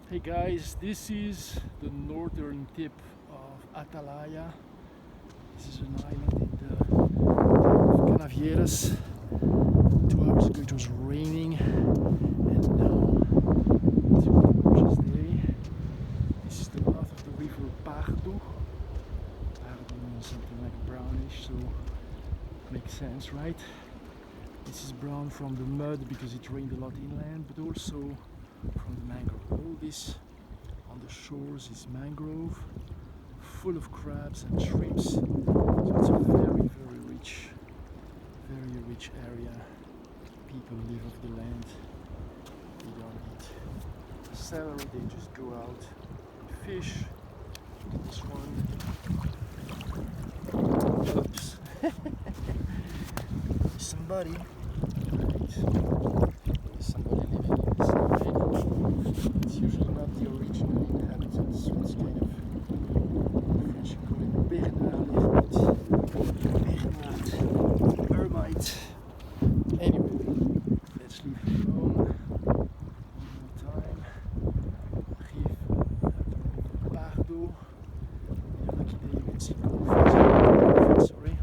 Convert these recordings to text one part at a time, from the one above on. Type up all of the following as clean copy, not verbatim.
Hey guys, this is the northern tip of Atalaya. This is an island in the Canavieras. 2 hours ago it was raining and now it's a gorgeous day. This is the mouth of the river Pardo. Pardo means something like brownish, so makes sense, right? This is brown from the mud because it rained a lot inland, but also from the mangrove. All this on the shores is mangrove, full of crabs and shrimps. So it's a very, very rich area. People live off the land. They don't eat celery, they just go out and fish. Look at this one. Oops. Somebody. Right. There's somebody living inside. It's usually not the original inhabitants, so it's kind of French, you call it Bernard Bernard Hermite. Anyway, let's leave him alone. One more time. Rive Pardo. Lucky day you can see dolphins. Sorry.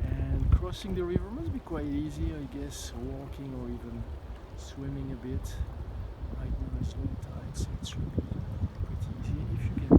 And crossing the river must be quite easy, I guess, walking or even swimming a bit. Right now it's low tide, so it should be pretty easy if you can